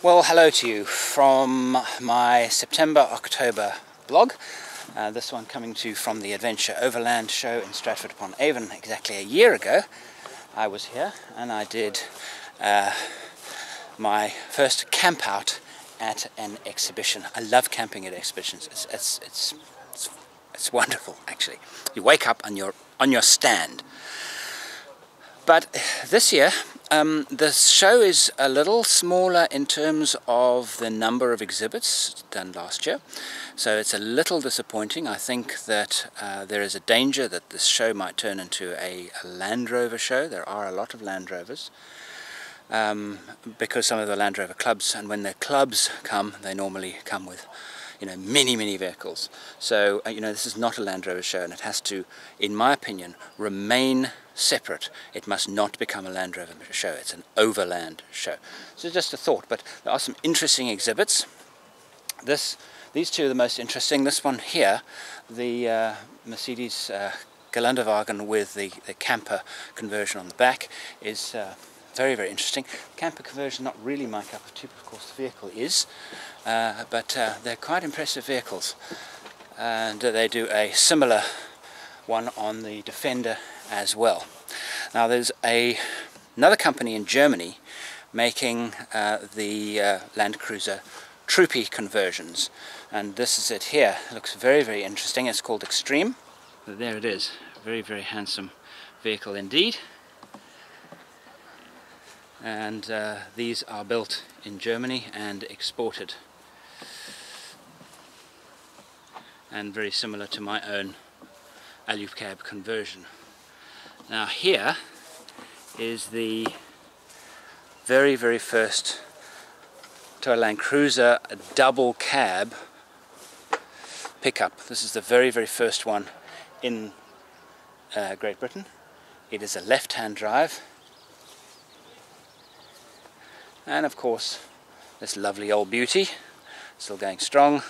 Well, hello to you from my September-October blog. This one coming to you from the Adventure Overland show in Stratford-upon-Avon. Exactly a year ago I was here and I did my first camp out at an exhibition. I love camping at exhibitions. It's wonderful, actually. You wake up and you're on your stand. But this year the show is a little smaller in terms of the number of exhibits than last year, so it's a little disappointing. I think that there is a danger that this show might turn into a Land Rover show. There are a lot of Land Rovers because some of the Land Rover clubs, and when their clubs come, they normally come with many vehicles. So this is not a Land Rover show, and it has to, in my opinion, remain separate. It must not become a Land Rover show. It's an Overland show. So just a thought, but there are some interesting exhibits. These two are the most interesting. This one here, the Mercedes Geländewagen with the camper conversion on the back, is very interesting. Camper conversion, not really my cup of tea, but of course the vehicle is. But they're quite impressive vehicles, and they do a similar one on the Defender as well. Now there's another company in Germany making the Land Cruiser Troopy conversions, and this is it here. It looks very interesting. It's called Extreme. So there it is. Very handsome vehicle indeed. And these are built in Germany and exported, and very similar to my own Alucab conversion. Now here is the very first Toyota Land Cruiser double cab pickup. This is the very first one in Great Britain. It is a left-hand drive. And of course, this lovely old beauty, still going strong.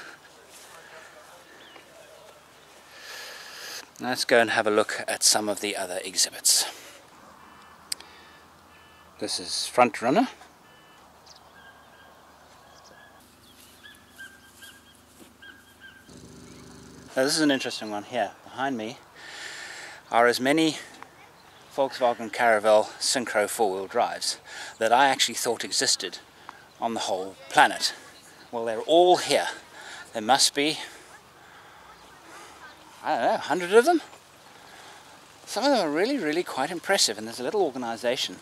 Let's go and have a look at some of the other exhibits. This is Front Runner. Now this is an interesting one here. Behind me are as many Volkswagen Caravelle Synchro four-wheel drives that I actually thought existed on the whole planet. Well, they're all here. There must be, I don't know, 100 of them? Some of them are really quite impressive, and there's a little organization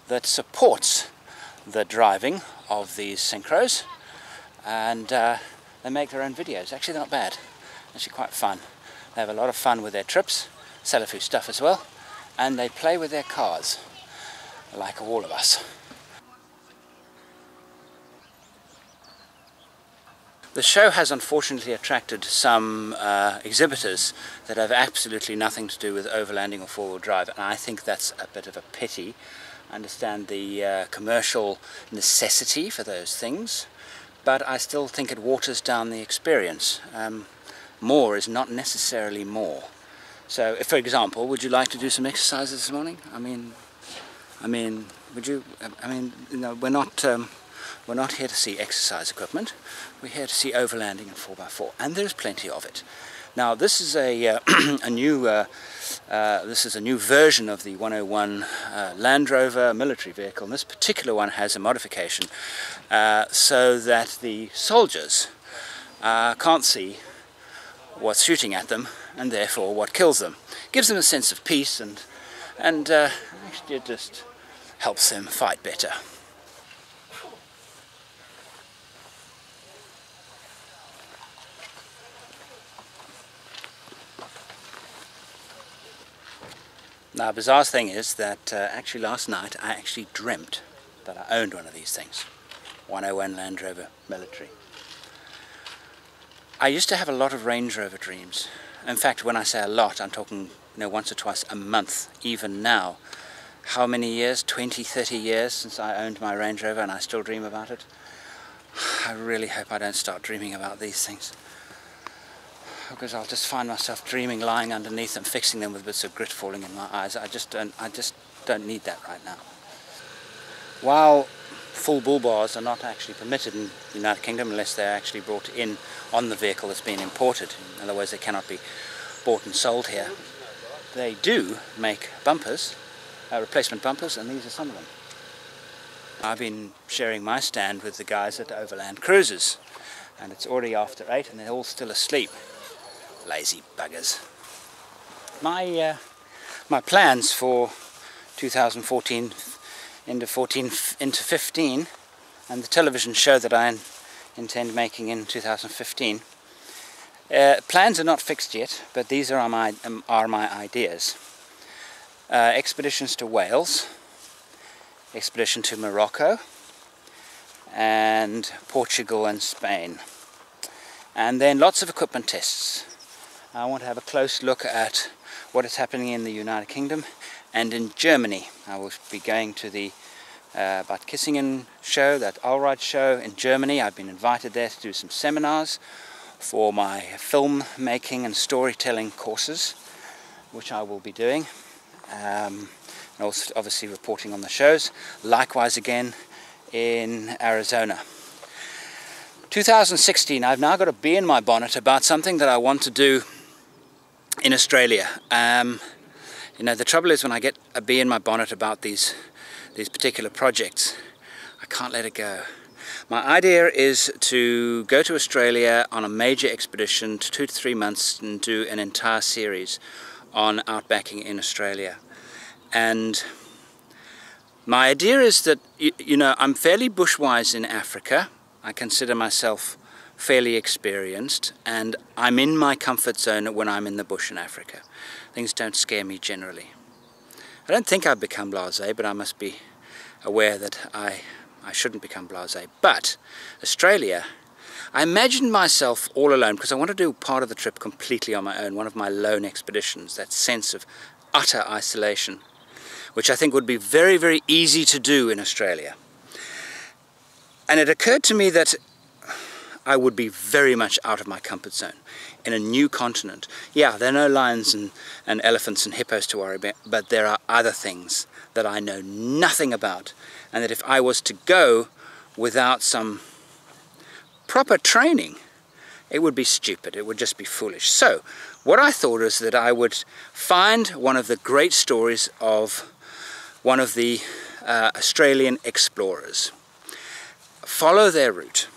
that supports the driving of these Synchros, and they make their own videos. Actually, they're not bad. Actually quite fun. They have a lot of fun with their trips, sell a few stuff as well, and they play with their cars, like all of us. The show has unfortunately attracted some exhibitors that have absolutely nothing to do with overlanding or four-wheel drive, and I think that's a bit of a pity. I understand the commercial necessity for those things, but I still think it waters down the experience. More is not necessarily more. So, for example, would you like to do some exercise this morning? I mean, would you? We're not here to see exercise equipment. We're here to see overlanding and 4x4, and there's plenty of it. Now, this is a new version of the 101 Land Rover military vehicle, and this particular one has a modification so that the soldiers can't see what's shooting at them, and therefore what kills them. Gives them a sense of peace, and actually it just helps them fight better. Now, the bizarre thing is that actually last night I actually dreamt that I owned one of these things. 101 Land Rover military. I used to have a lot of Range Rover dreams. In fact, when I say a lot, I'm talking once or twice a month, even now. How many years? 20, 30 years since I owned my Range Rover, and I still dream about it. I really hope I don't start dreaming about these things, because I'll just find myself dreaming, lying underneath them, fixing them with bits of grit falling in my eyes. I just don't need that right now. While full bull bars are not actually permitted in the United Kingdom unless they're actually brought in on the vehicle that's been imported. Otherwise they cannot be bought and sold here. They do make bumpers, replacement bumpers, and these are some of them. I've been sharing my stand with the guys at Overland Cruises, and it's already after 8 and they're all still asleep. Lazy buggers. My plans for 2014 into 15, and the television show that I intend making in 2015. Plans are not fixed yet, but these are my ideas. Expeditions to Wales, expedition to Morocco, and Portugal and Spain. And then lots of equipment tests. I want to have a close look at what is happening in the United Kingdom and in Germany. I will be going to the Bad Kissingen show, that Allride show in Germany. I've been invited there to do some seminars for my film making and storytelling courses, which I will be doing, and also obviously reporting on the shows. Likewise again in Arizona. 2016, I've now got a bee in my bonnet about something that I want to do in Australia. You know, the trouble is when I get a bee in my bonnet about these particular projects, I can't let it go. My idea is to go to Australia on a major expedition, 2 to 3 months, and do an entire series on outbacking in Australia. And my idea is that, you know, I'm fairly bushwise in Africa. I consider myself fairly experienced, and I'm in my comfort zone when I'm in the bush in Africa. Things don't scare me generally. I don't think I've become blasé, but I must be aware that I shouldn't become blasé. But Australia, I imagined myself all alone, because I want to do part of the trip completely on my own, one of my lone expeditions, that sense of utter isolation, which I think would be very, very easy to do in Australia. And it occurred to me that I would be very much out of my comfort zone in a new continent. Yeah, there are no lions and elephants and hippos to worry about, but there are other things that I know nothing about, and that if I was to go without some proper training, it would be stupid, it would just be foolish. So what I thought is that I would find one of the great stories of one of the Australian explorers, follow their route.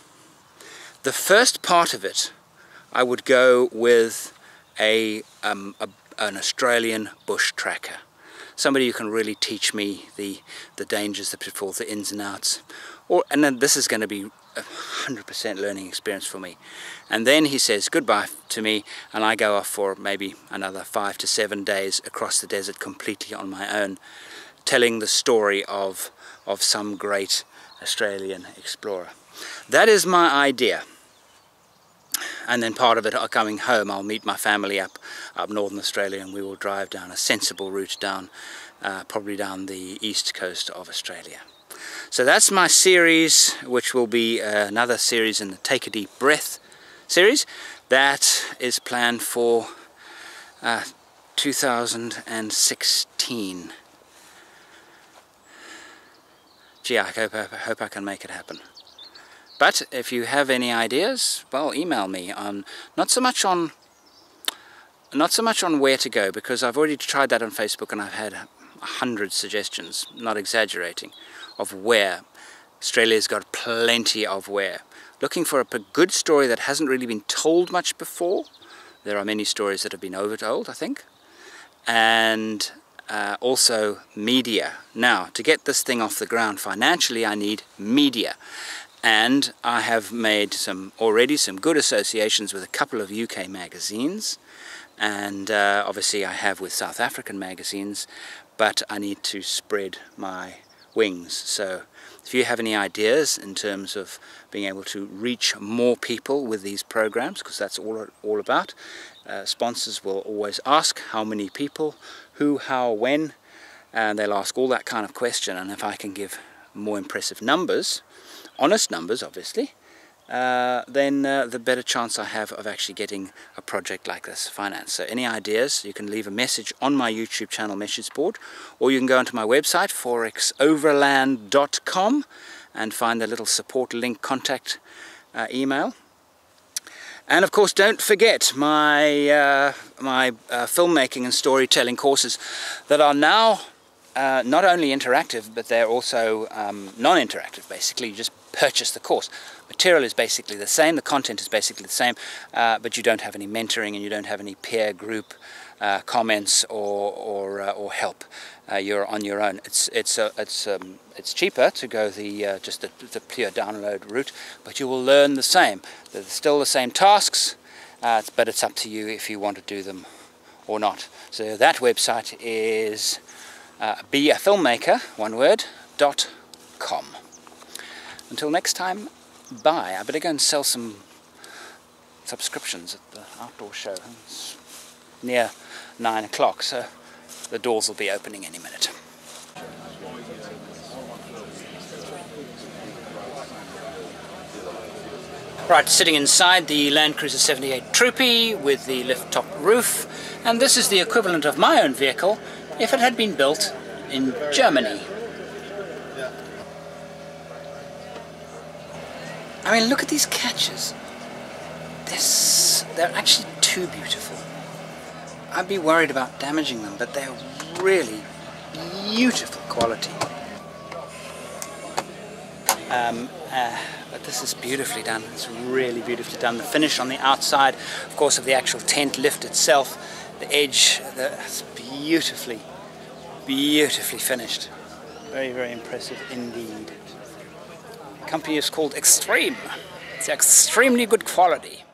The first part of it, I would go with an Australian bush tracker, somebody who can really teach me the dangers, the pitfalls, the ins and outs. And then this is going to be a 100% learning experience for me. And then he says goodbye to me, and I go off for maybe another 5 to 7 days across the desert completely on my own, telling the story of some great Australian explorer. That is my idea. And then part of it, coming home, I'll meet my family up northern Australia, and we will drive down a sensible route down, probably down the east coast of Australia. So that's my series, which will be another series in the Take a Deep Breath series. That is planned for 2016. Gee, I hope I can make it happen. But if you have any ideas, well, email me on not so much on where to go, because I've already tried that on Facebook and I've had 100 suggestions, not exaggerating, of where. Australia's got plenty of where. Looking for a good story that hasn't really been told much before. There are many stories that have been overtold, I think. And also media. Now, to get this thing off the ground financially, I need media. And I have made already some good associations with a couple of UK magazines, and obviously I have with South African magazines, but I need to spread my wings. So if you have any ideas in terms of being able to reach more people with these programs, because that's all about, sponsors will always ask how many people, who, how, when, and they'll ask all that kind of question. And if I can give more impressive numbers, honest numbers obviously, then the better chance I have of actually getting a project like this financed. So any ideas, you can leave a message on my YouTube channel message board, or you can go onto my website forexoverland.com and find the little support link contact email. And of course, don't forget my filmmaking and storytelling courses that are now not only interactive, but they're also non-interactive. Basically, you just purchase the course. Material is basically the same, the content is basically the same, but you don't have any mentoring and you don't have any peer group comments or help. You're on your own. It's cheaper to go just the pure download route, but you will learn the same. They're still the same tasks, but it's up to you if you want to do them or not. So that website is beafilmmaker, one word, .com. Until next time, bye. I better go and sell some subscriptions at the outdoor show. It's near 9 o'clock, so the doors will be opening any minute. Right, sitting inside the Land Cruiser 78 Troopy with the lift top roof, and this is the equivalent of my own vehicle if it had been built in Germany. I mean, look at these catches. They're actually too beautiful. I'd be worried about damaging them, but they're really beautiful quality. But this is beautifully done. It's really beautifully done. The finish on the outside, of course, of the actual tent lift itself, the edge, it's beautifully finished. Very, very impressive indeed. The company is called Extreme. It's extremely good quality.